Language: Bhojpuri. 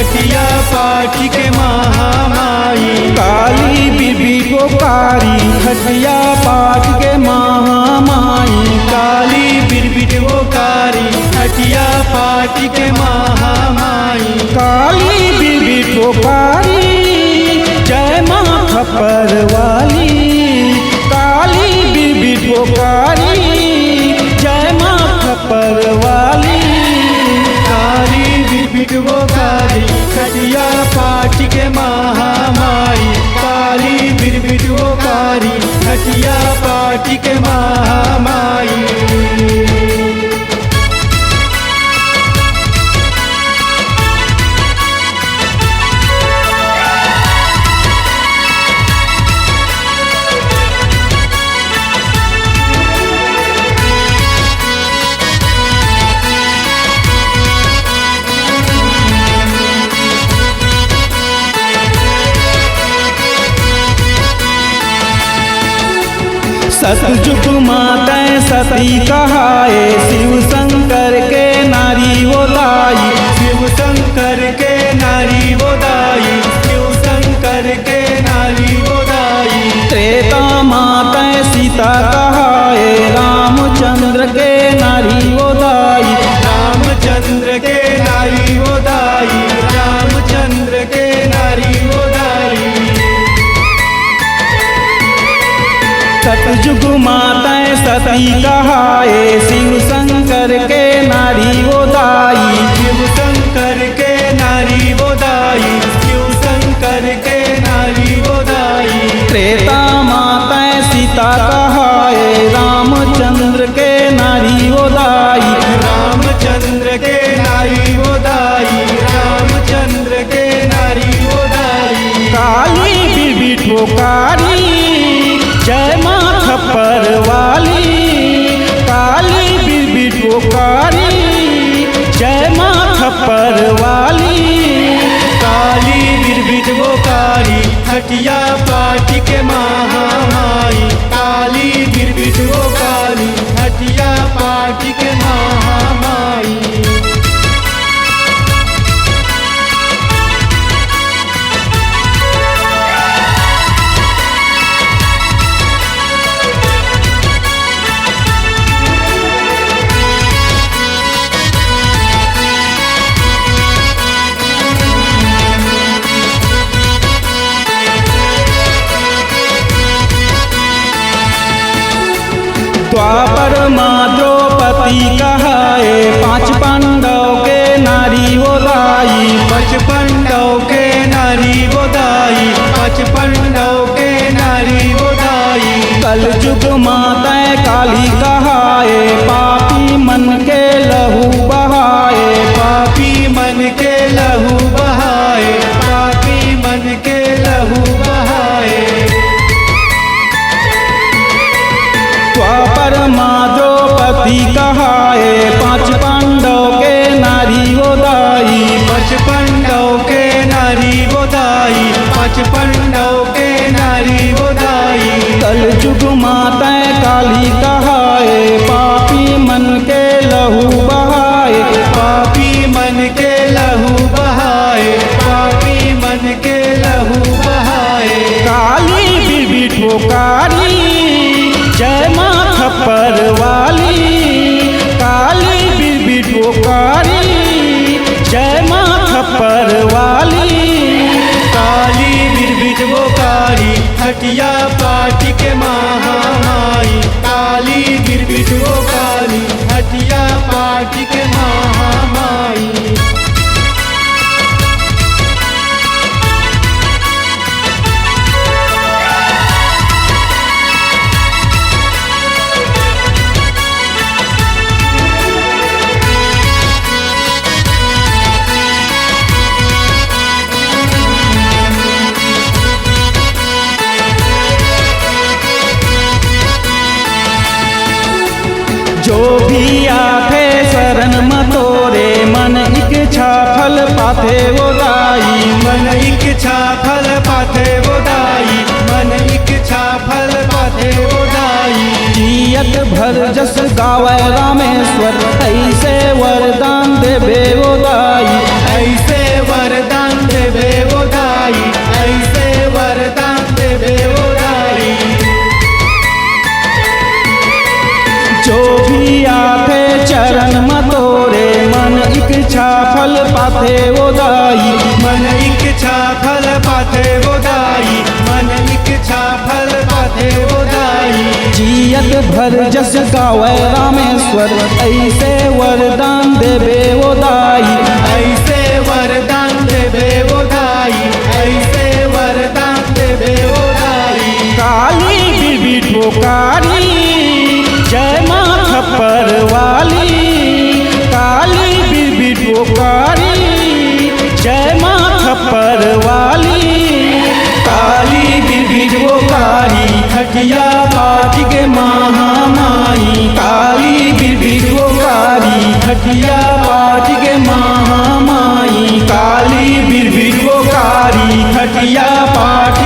हटिया पाटी के महामाई। काली बीबी पुकारी खटिया पाट के महामाई। काली बिरबिट पुकारी हटिया पाटी के महामाई। काली बीबी पुकारी जय माँ खप्पर वाली। काली बीबी पुकारी जय माँ खप्पर वाली। काली बिरबिट पुकारी हटिया पाटी के महामाई। काली बिरबिट पुकारी हटिया पाटी के महामाई। सतयुग माता सती कहाए शिव शंकर के नारी वो दाई। शिव शंकर के नारी वो दाई। शिव शंकर के नारी वो दाई। त्रेता माता सीता कहाए रामचंद्र के नारी वो दाई। रामचंद्र के नारी वो दाई। रामचंद्र के नारी वो दाई। सतयुग माता सती कहाए शिव शंकर के नारी वो दाई। शिव शंकर के नारी वो दाई। शिव शंकर के नारी वो दाई। त्रेता माता सीता कहाए रामचंद्र के नारी वो दाई। रामचंद्र के नारी वो दाई। रामचंद्र के नारी वो दाई। काली बीबी पुकारी जय माँ खप्पर वाली। काली बीबी पुकारी जय माँ खप्पर वाली। काली बिरबिट पुकारी हटिया पाटी के महामाई। काली बिरबिट पुकारी हटिया पाटी के महामाई। द्वापर माँ द्रौपदी कहाए पांच पांडव के नारी वो दाई। पांच पांडव के नारी वो दाई। पांच पांडव के नारी वो दाई। कलयुग माता काली कहाए पापी मन के लहू बहाए। पापी मन के लहू बहाए। पापी मन के लहू बहाए। द्वापर माँ द्रौपदी कहाए पांच पांडव के नारी वो दाई। पांच पांडव के नारी वो दाई। पांच पांडव के नारी वो दाई। कलयुग माता काली कहाए पापी मन के लहू बहाए। पापी मन के लहू बहाए। पापी मन के लहू बहाए। काली बीबी पुकारी जय माँ खप्पर वाली। काली बीबी पुकारी जय माँ खप्पर वाली। काली बिरबिट पुकारी हटिया पाटी के महामाई। काली बिरबिट पुकारी हटिया पाटी के महामाई। जो भी आखे शरण मतोरे मन इच्छा फल पाथे वो दाई। मन इच्छा फल पाथे वो दाई। मन इच्छा फल पाथे वो दाई। जियत भर जस गावे रामेश्वर ऐसे वरदान देवे वो दाई। ऐसे वरदान पाथे ओदाई। मन इच्छा फल पाथे ओदाई, मन इच्छा फल पाथे ओदाई। जियत भर जस गावे रामेश्वर, ऐसे वरदान देवे ओदाई। ऐसे वरदान देवे ओदाई, ऐसे वरदान देवे ओदाई। काली बीबी ठोकारी, जय माँ खप्पर वाली। काली बीबी ठोकारी, जय माँ खप्पर वाली। काली बीबी ठोकारी, खटिया पाट के महामाई। काली बीबी ठोकारी, खटिया पाट के महामाई। काली बीबी ठोकारी, खटिया पाट